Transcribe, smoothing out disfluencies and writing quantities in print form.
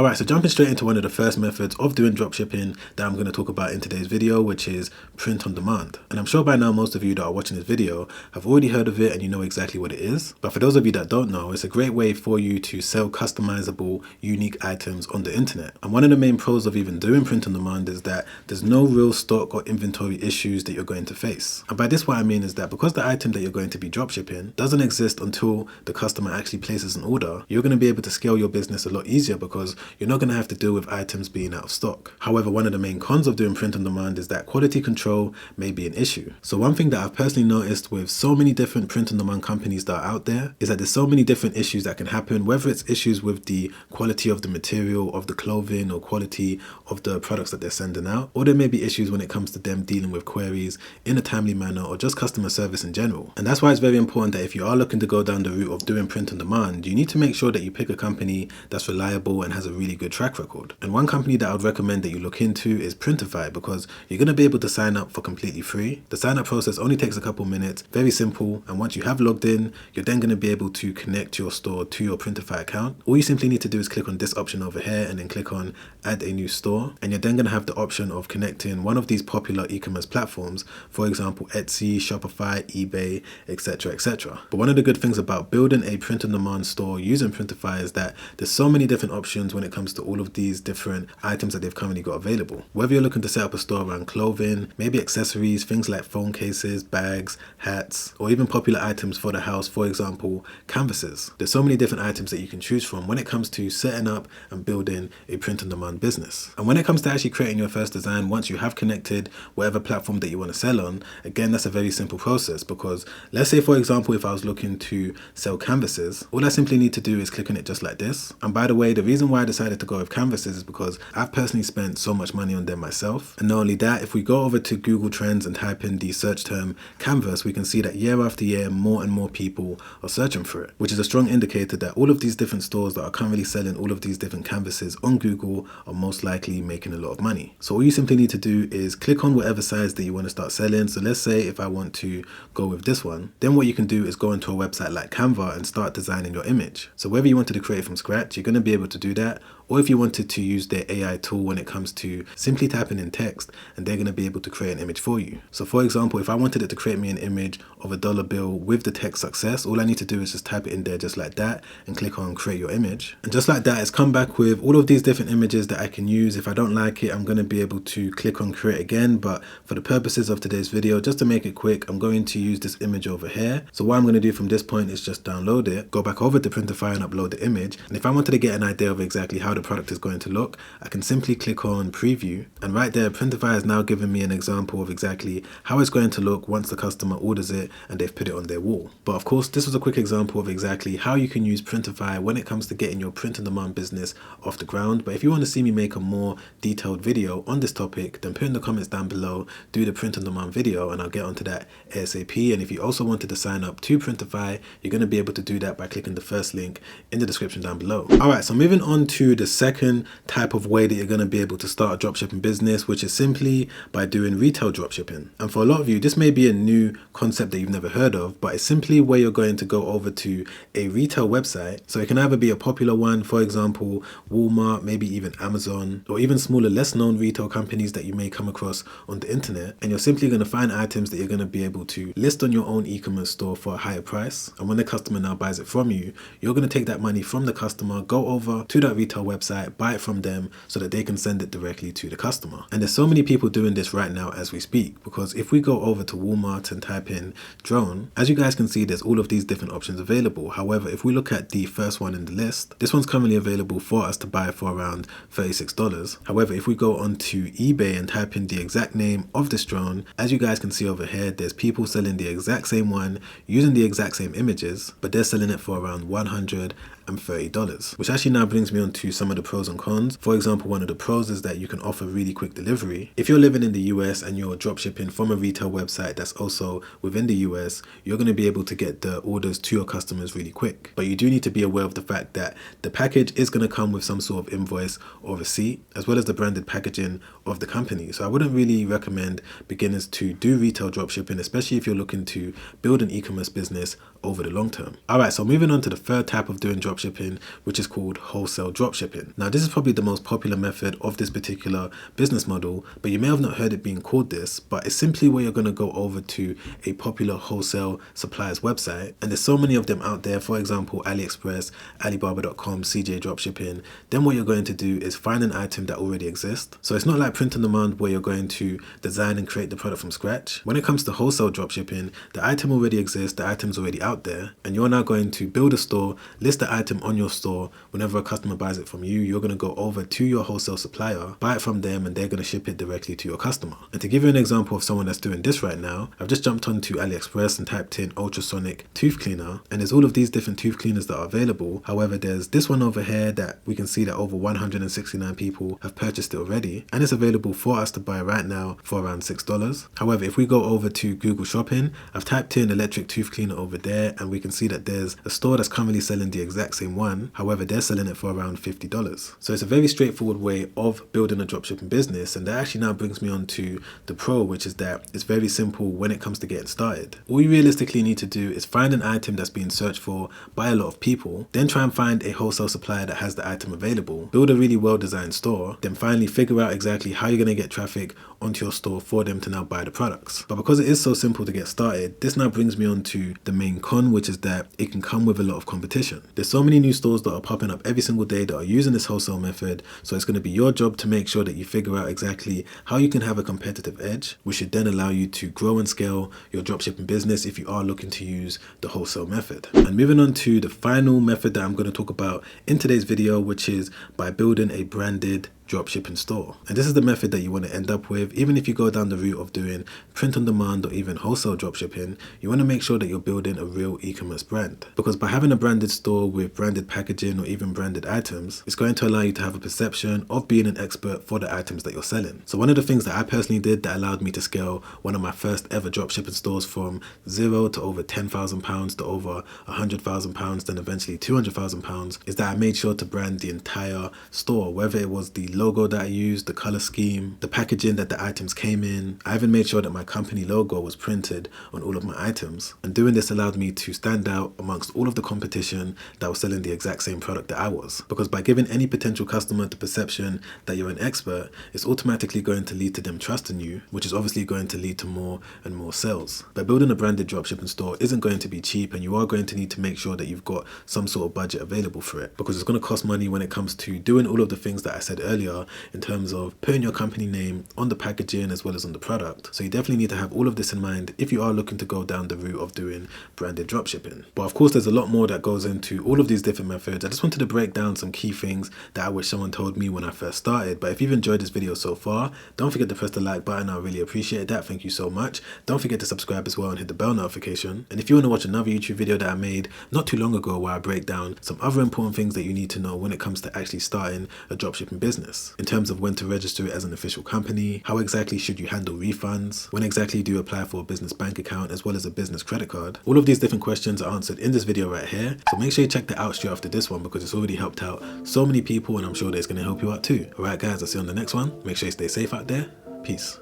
Alright, so jumping straight into one of the first methods of doing dropshipping that I'm going to talk about in today's video, which is print on demand. And I'm sure by now most of you that are watching this video have already heard of it and you know exactly what it is. But for those of you that don't know, it's a great way for you to sell customizable, unique items on the internet. And one of the main pros of even doing print on demand is that there's no real stock or inventory issues that you're going to face. And by this what I mean is that because the item that you're going to be dropshipping doesn't exist until the customer actually places an order, you're going to be able to scale your business a lot easier because you're not going to have to deal with items being out of stock. However, one of the main cons of doing print on demand is that quality control may be an issue. So one thing that I've personally noticed with so many different print on demand companies that are out there is that there's so many different issues that can happen, whether it's issues with the quality of the material, of the clothing, or quality of the products that they're sending out, or there may be issues when it comes to them dealing with queries in a timely manner or just customer service in general. And that's why it's very important that if you are looking to go down the route of doing print on demand, you need to make sure that you pick a company that's reliable and has a really good track record. And one company that I would recommend that you look into is Printify, because you're going to be able to sign up for completely free. The sign up process only takes a couple minutes, very simple, and once you have logged in, you're then going to be able to connect your store to your Printify account. All you simply need to do is click on this option over here and then click on add a new store, and you're then going to have the option of connecting one of these popular e-commerce platforms, for example Etsy, Shopify, eBay, etc, etc. But one of the good things about building a print on demand store using Printify is that there's so many different options when it comes to all of these different items that they've currently got available. Whether you're looking to set up a store around clothing, maybe accessories, things like phone cases, bags, hats, or even popular items for the house, for example, canvases. There's so many different items that you can choose from when it comes to setting up and building a print on demand business. And when it comes to actually creating your first design, once you have connected whatever platform that you want to sell on, again, that's a very simple process, because let's say, for example, if I was looking to sell canvases, all I simply need to do is click on it just like this. And by the way, the reason why I decided to go with canvases is because I've personally spent so much money on them myself. And not only that, if we go over to Google Trends and type in the search term canvas, we can see that year after year, more and more people are searching for it, which is a strong indicator that all of these different stores that are currently selling all of these different canvases on Google are most likely making a lot of money. So all you simply need to do is click on whatever size that you want to start selling. So let's say if I want to go with this one, then what you can do is go into a website like Canva and start designing your image. So whether you wanted to create from scratch, you're going to be able to do that, or if you wanted to use their AI tool when it comes to simply typing in text, and they're going to be able to create an image for you. So for example, if I wanted it to create me an image of a dollar bill with the text success, all I need to do is just type it in there just like that and click on create your image. And just like that, it's come back with all of these different images that I can use. If I don't like it, I'm going to be able to click on create again. But for the purposes of today's video, just to make it quick, I'm going to use this image over here. So what I'm going to do from this point is just download it, go back over to Printify and upload the image. And if I wanted to get an idea of exactly how the product is going to look, I can simply click on preview, and right there Printify has now given me an example of exactly how it's going to look once the customer orders it and they've put it on their wall. But of course, this was a quick example of exactly how you can use Printify when it comes to getting your print on demand business off the ground. But if you want to see me make a more detailed video on this topic, then put in the comments down below, do the print on demand video, and I'll get onto that ASAP. And if you also wanted to sign up to Printify, you're going to be able to do that by clicking the first link in the description down below. Alright, so moving on to the second type of way that you're going to be able to start a dropshipping business, which is simply by doing retail dropshipping. And for a lot of you, this may be a new concept that you've never heard of, but it's simply where you're going to go over to a retail website. So it can either be a popular one, for example, Walmart, maybe even Amazon, or even smaller, less known retail companies that you may come across on the internet. And you're simply going to find items that you're going to be able to list on your own e-commerce store for a higher price. And when the customer now buys it from you, you're going to take that money from the customer, go over to that retail website, buy it from them so that they can send it directly to the customer. And there's so many people doing this right now as we speak, because if we go over to Walmart and type in drone, as you guys can see, there's all of these different options available. However, if we look at the first one in the list, this one's currently available for us to buy for around $36. However, if we go onto eBay and type in the exact name of this drone, as you guys can see over here, there's people selling the exact same one using the exact same images, but they're selling it for around $130, which actually now brings me on to some of the pros and cons. For example, one of the pros is that you can offer really quick delivery. If you're living in the US and you're dropshipping from a retail website that's also within the US, you're going to be able to get the orders to your customers really quick. But you do need to be aware of the fact that the package is going to come with some sort of invoice or receipt, as well as the branded packaging of the company. So I wouldn't really recommend beginners to do retail dropshipping, especially if you're looking to build an e-commerce business over the long term. Alright, so moving on to the third type of doing dropshipping, which is called wholesale dropshipping. dropshipping. Now this is probably the most popular method of this particular business model, but you may have not heard it being called this, but it's simply where you're going to go over to a popular wholesale supplier's website, and there's so many of them out there, for example AliExpress, Alibaba.com, CJ Dropshipping. Then what you're going to do is find an item that already exists. So it's not like print on demand where you're going to design and create the product from scratch. When it comes to wholesale dropshipping, the item already exists, the item's already out there, and you're now going to build a store, list the item on your store. Whenever a customer buys it from you, you're going to go over to your wholesale supplier, buy it from them, and they're going to ship it directly to your customer. And to give you an example of someone that's doing this right now, I've just jumped onto AliExpress and typed in ultrasonic tooth cleaner, and there's all of these different tooth cleaners that are available. However, there's this one over here that we can see that over 169 people have purchased it already, and it's available for us to buy right now for around $6. However, if we go over to Google Shopping, I've typed in electric tooth cleaner over there, and we can see that there's a store that's currently selling the exact same one. However, they're selling it for around $50. So it's a very straightforward way of building a dropshipping business, and that actually now brings me on to the pro, which is that it's very simple when it comes to getting started. All you realistically need to do is find an item that's being searched for by a lot of people, then try and find a wholesale supplier that has the item available, build a really well designed store, then finally figure out exactly how you're going to get traffic onto your store for them to now buy the products. But because it is so simple to get started, this now brings me on to the main con, which is that it can come with a lot of competition. There's so many new stores that are popping up every single day that are using this wholesale method, so it's going to be your job to make sure that you figure out exactly how you can have a competitive edge, which should then allow you to grow and scale your dropshipping business if you are looking to use the wholesale method. And moving on to the final method that I'm going to talk about in today's video, which is by building a branded dropshipping store. And this is the method that you want to end up with. Even if you go down the route of doing print on demand or even wholesale dropshipping, you want to make sure that you're building a real e-commerce brand, because by having a branded store with branded packaging or even branded items, it's going to allow you to have a perception of being an expert for the items that you're selling. So one of the things that I personally did that allowed me to scale one of my first ever dropshipping stores from zero to over £10,000 to over £100,000, then eventually £200,000, is that I made sure to brand the entire store, whether it was the logo that I used, the color scheme, the packaging that the items came in. I even made sure that my company logo was printed on all of my items. And doing this allowed me to stand out amongst all of the competition that was selling the exact same product that I was. Because by giving any potential customer the perception that you're an expert, it's automatically going to lead to them trusting you, which is obviously going to lead to more and more sales. But building a branded dropshipping store isn't going to be cheap, and you are going to need to make sure that you've got some sort of budget available for it, because it's going to cost money when it comes to doing all of the things that I said earlier in terms of putting your company name on the packaging as well as on the product. So you definitely need to have all of this in mind if you are looking to go down the route of doing branded dropshipping. But of course, there's a lot more that goes into all of these different methods. I just wanted to break down some key things that I wish someone told me when I first started. But if you've enjoyed this video so far, don't forget to press the like button. I really appreciate that. Thank you so much. Don't forget to subscribe as well and hit the bell notification. And if you want to watch another YouTube video that I made not too long ago where I break down some other important things that you need to know when it comes to actually starting a dropshipping business, in terms of when to register it as an official company, how exactly should you handle refunds, when exactly do you apply for a business bank account as well as a business credit card. All of these different questions are answered in this video right here, so make sure you check that out straight after this one, because it's already helped out so many people and I'm sure that it's going to help you out too. Alright guys, I'll see you on the next one. Make sure you stay safe out there. Peace.